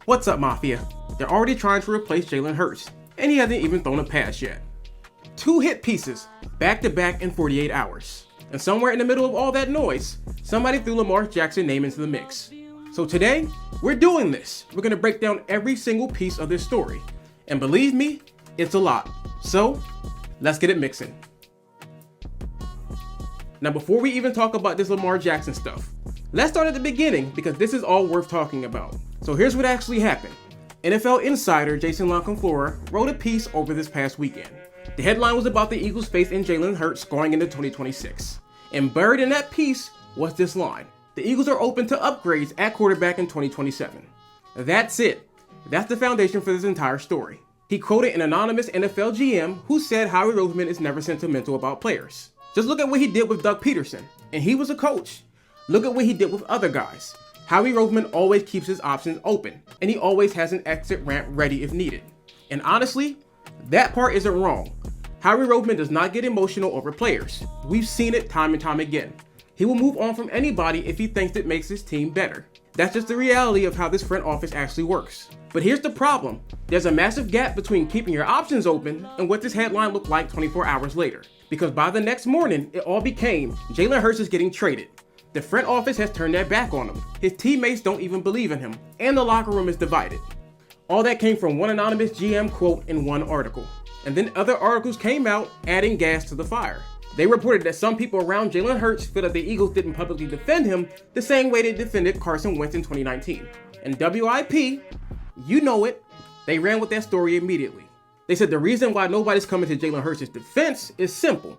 What's up, Mafia? They're already trying to replace Jalen Hurts, and he hasn't even thrown a pass yet. 2 hit pieces, back-to-back in 48 hours. And somewhere in the middle of all that noise, somebody threw Lamar Jackson's name into the mix. So today, we're doing this. We're gonna break down every single piece of this story. And believe me, it's a lot. So, let's get it mixing. Now before we even talk about this Lamar Jackson stuff, let's start at the beginning because this is all worth talking about. So here's what actually happened. NFL insider Jason La Canfora wrote a piece over this past weekend. The headline was about the Eagles' faith in Jalen Hurts going into 2026. And buried in that piece was this line. The Eagles are open to upgrades at quarterback in 2027. That's it. That's the foundation for this entire story. He quoted an anonymous NFL GM who said Howie Roseman is never sentimental about players. Just look at what he did with Doug Peterson, and he was a coach. Look at what he did with other guys. Howie Roseman always keeps his options open, and he always has an exit ramp ready if needed. And honestly, that part isn't wrong. Howie Roseman does not get emotional over players. We've seen it time and time again. He will move on from anybody if he thinks it makes his team better. That's just the reality of how this front office actually works. But here's the problem. There's a massive gap between keeping your options open and what this headline looked like 24 hours later. Because by the next morning, it all became Jalen Hurts is getting traded. The front office has turned their back on him. His teammates don't even believe in him, and the locker room is divided. All that came from one anonymous GM quote in one article. And then other articles came out adding gas to the fire. They reported that some people around Jalen Hurts feel that the Eagles didn't publicly defend him the same way they defended Carson Wentz in 2019. And WIP, you know it, they ran with that story immediately. They said the reason why nobody's coming to Jalen Hurts' defense is simple.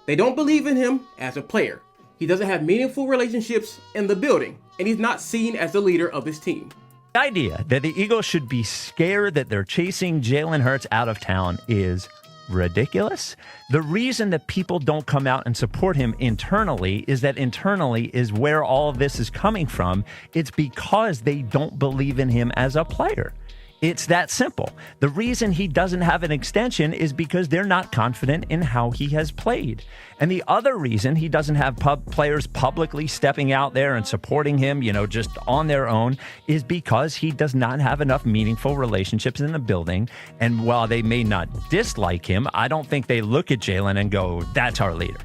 They don't believe in him as a player. He doesn't have meaningful relationships in the building, and he's not seen as the leader of his team. The idea that the Eagles should be scared that they're chasing Jalen Hurts out of town is ridiculous. The reason that people don't come out and support him internally is that internally is where all of this is coming from. It's because they don't believe in him as a player. It's that simple. The reason he doesn't have an extension is because they're not confident in how he has played. And the other reason he doesn't have players publicly stepping out there and supporting him, just on their own, is because he does not have enough meaningful relationships in the building. And while they may not dislike him, I don't think they look at Jalen and go, that's our leader.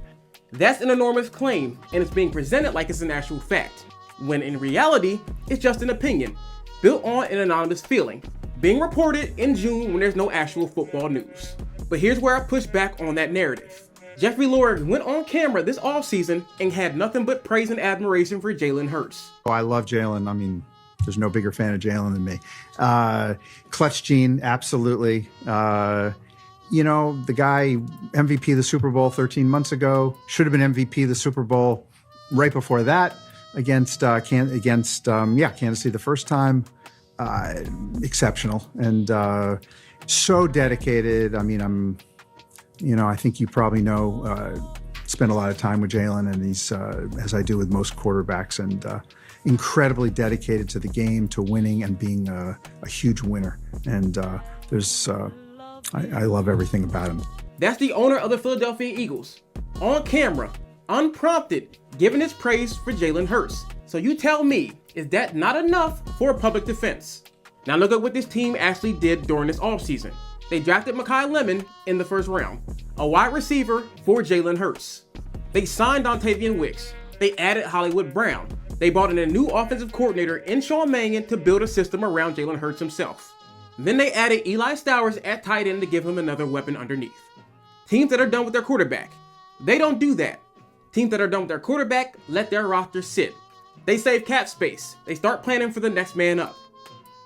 That's an enormous claim, and it's being presented like it's an actual fact, when in reality, it's just an opinion, built on an anonymous feeling, being reported in June when there's no actual football news. But here's where I push back on that narrative. Jeffrey Lurie went on camera this offseason and had nothing but praise and admiration for Jalen Hurts. Oh, I love Jalen. I mean, there's no bigger fan of Jalen than me. Clutch gene, absolutely. The guy MVP of the Super Bowl 13 months ago, should have been MVP of the Super Bowl right before that against Kansas City the first time. Exceptional and so dedicated. I mean, I think you probably know, spend a lot of time with Jalen, and he's, as I do with most quarterbacks, and incredibly dedicated to the game, to winning and being a huge winner. And I love everything about him. That's the owner of the Philadelphia Eagles, on camera, unprompted, giving his praise for Jalen Hurts. So you tell me, is that not enough for a public defense? Now look at what this team actually did during this offseason. They drafted Mekhi Lemon in the first round, a wide receiver for Jalen Hurts. They signed Dontavian Wicks. They added Hollywood Brown. They brought in a new offensive coordinator in Sean Mannion to build a system around Jalen Hurts himself. Then they added Eli Stowers at tight end to give him another weapon underneath. Teams that are done with their quarterback, they don't do that. Teams that are done with their quarterback let their roster sit. They save cap space. They start planning for the next man up.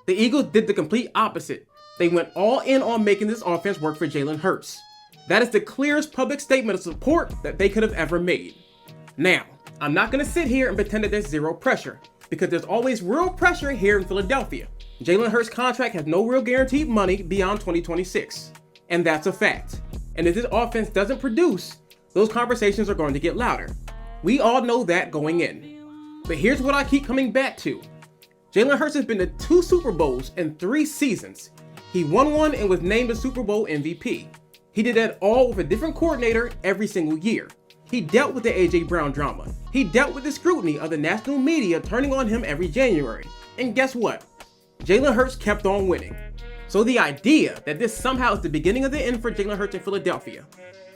The Eagles did the complete opposite. They went all in on making this offense work for Jalen Hurts. That is the clearest public statement of support that they could have ever made. Now, I'm not going to sit here and pretend that there's zero pressure, because there's always real pressure here in Philadelphia. Jalen Hurts' contract has no real guaranteed money beyond 2026. And that's a fact. And if this offense doesn't produce, those conversations are going to get louder. We all know that going in. But here's what I keep coming back to. Jalen Hurts has been to 2 Super Bowls in 3 seasons. He won one and was named a Super Bowl MVP. He did that all with a different coordinator every single year. He dealt with the A.J. Brown drama. He dealt with the scrutiny of the national media turning on him every January. And guess what? Jalen Hurts kept on winning. So the idea that this somehow is the beginning of the end for Jalen Hurts in Philadelphia,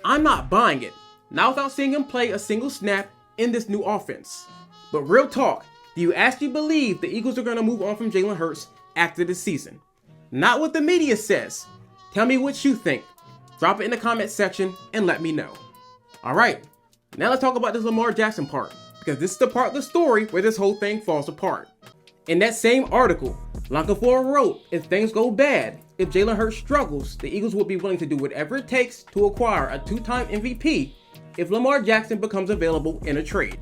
I'm not buying it, not without seeing him play a single snap in this new offense. But real talk, do you actually believe the Eagles are going to move on from Jalen Hurts after this season? Not what the media says. Tell me what you think. Drop it in the comment section and let me know. Alright, now let's talk about this Lamar Jackson part, because this is the part of the story where this whole thing falls apart. In that same article, Lancafor wrote, if things go bad, if Jalen Hurts struggles, the Eagles will be willing to do whatever it takes to acquire a 2-time MVP if Lamar Jackson becomes available in a trade.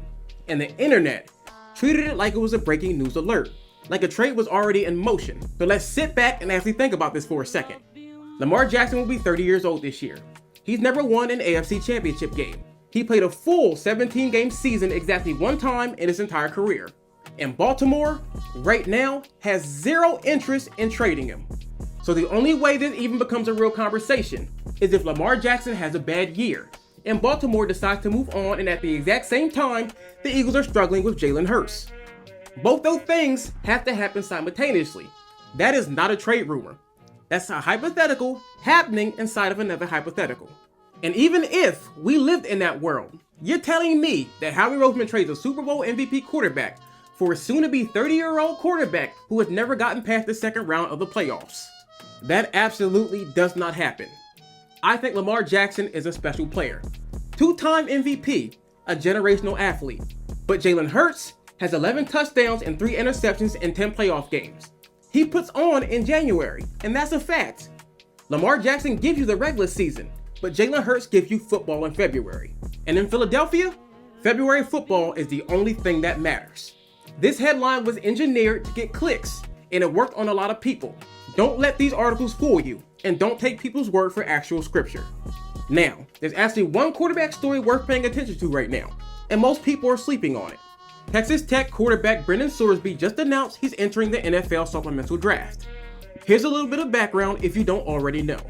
And the internet treated it like it was a breaking news alert, like a trade was already in motion. So let's sit back and actually think about this for a second. Lamar Jackson will be 30 years old this year. He's never won an AFC championship game. He played a full 17-game season exactly one time in his entire career. And Baltimore, right now, has zero interest in trading him. So the only way this even becomes a real conversation is if Lamar Jackson has a bad year, and Baltimore decides to move on, and at the exact same time, the Eagles are struggling with Jalen Hurts. Both those things have to happen simultaneously. That is not a trade rumor. That's a hypothetical happening inside of another hypothetical. And even if we lived in that world, you're telling me that Howie Roseman trades a Super Bowl MVP quarterback for a soon-to-be 30-year-old quarterback who has never gotten past the second round of the playoffs. That absolutely does not happen. I think Lamar Jackson is a special player. 2-time MVP, a generational athlete. But Jalen Hurts has 11 touchdowns and 3 interceptions in 10 playoff games. He puts on in January, and that's a fact. Lamar Jackson gives you the regular season, but Jalen Hurts gives you football in February. And in Philadelphia, February football is the only thing that matters. This headline was engineered to get clicks, and it worked on a lot of people. Don't let these articles fool you, and don't take people's word for actual scripture. Now, there's actually one quarterback story worth paying attention to right now, and most people are sleeping on it. Texas Tech quarterback Brendan Sorsby just announced he's entering the NFL supplemental draft. Here's a little bit of background if you don't already know.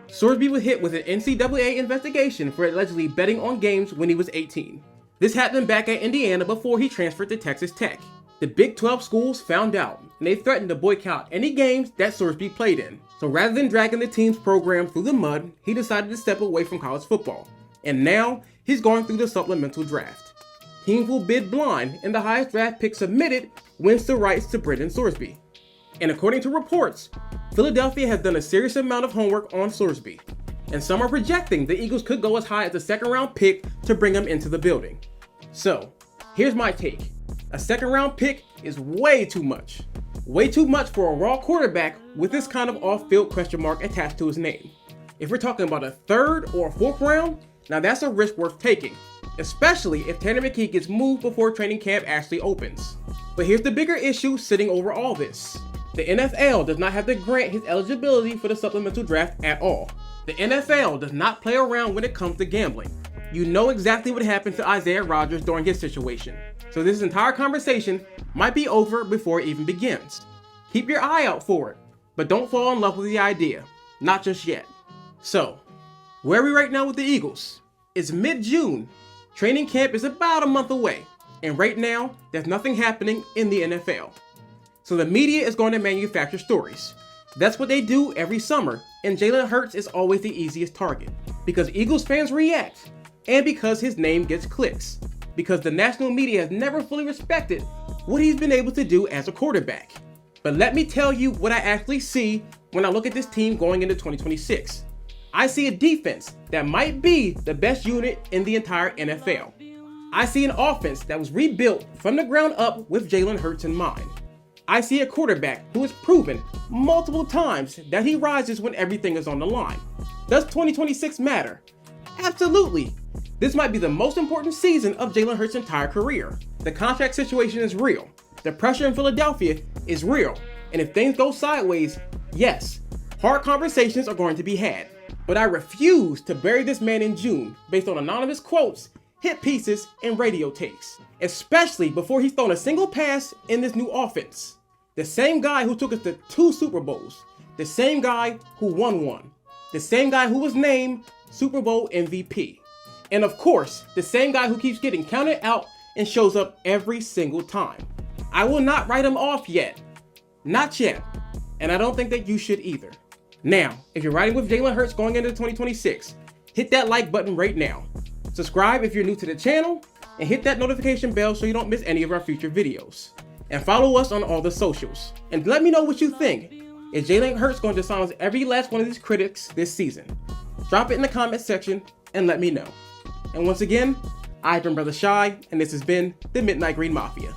Sorsby was hit with an NCAA investigation for allegedly betting on games when he was 18. This happened back at Indiana before he transferred to Texas Tech. The Big 12 schools found out, and they threatened to boycott any games that Sorsby played in. So rather than dragging the team's program through the mud, he decided to step away from college football. And now, he's going through the supplemental draft. Teams will bid blind, and the highest draft pick submitted wins the rights to Brendan Sorsby. And according to reports, Philadelphia has done a serious amount of homework on Sorsby. And some are projecting the Eagles could go as high as a second-round pick to bring him into the building. So, here's my take. A second-round pick is way too much. Way too much for a raw quarterback with this kind of off-field question mark attached to his name. If we're talking about a third or a fourth round, now that's a risk worth taking, especially if Tanner McKee gets moved before training camp actually opens. But here's the bigger issue sitting over all this. The NFL does not have to grant his eligibility for the supplemental draft at all. The NFL does not play around when it comes to gambling. You know exactly what happened to Isaiah Rodgers during his situation. So this entire conversation might be over before it even begins. Keep your eye out for it, but don't fall in love with the idea. Not just yet. So, where are we right now with the Eagles? It's mid-June. Training camp is about a month away. And right now, there's nothing happening in the NFL. So the media is going to manufacture stories. That's what they do every summer, and Jalen Hurts is always the easiest target. Because Eagles fans react, and because his name gets clicks. Because the national media has never fully respected what he's been able to do as a quarterback. But let me tell you what I actually see when I look at this team going into 2026. I see a defense that might be the best unit in the entire NFL. I see an offense that was rebuilt from the ground up with Jalen Hurts in mind. I see a quarterback who has proven multiple times that he rises when everything is on the line. Does 2026 matter? Absolutely. This might be the most important season of Jalen Hurts' entire career. The contract situation is real. The pressure in Philadelphia is real. And if things go sideways, yes, hard conversations are going to be had. But I refuse to bury this man in June based on anonymous quotes, hit pieces, and radio takes. Especially before he's thrown a single pass in this new offense. The same guy who took us to 2 Super Bowls. The same guy who won one. The same guy who was named Super Bowl MVP. And of course, the same guy who keeps getting counted out and shows up every single time. I will not write him off yet. Not yet. And I don't think that you should either. Now, if you're riding with Jalen Hurts going into 2026, hit that like button right now. Subscribe if you're new to the channel, and hit that notification bell so you don't miss any of our future videos. And follow us on all the socials. And let me know what you think. Is Jalen Hurts going to silence every last one of these critics this season? Drop it in the comment section and let me know. And once again, I've been Brother Shy, and this has been the Midnight Green Mafia.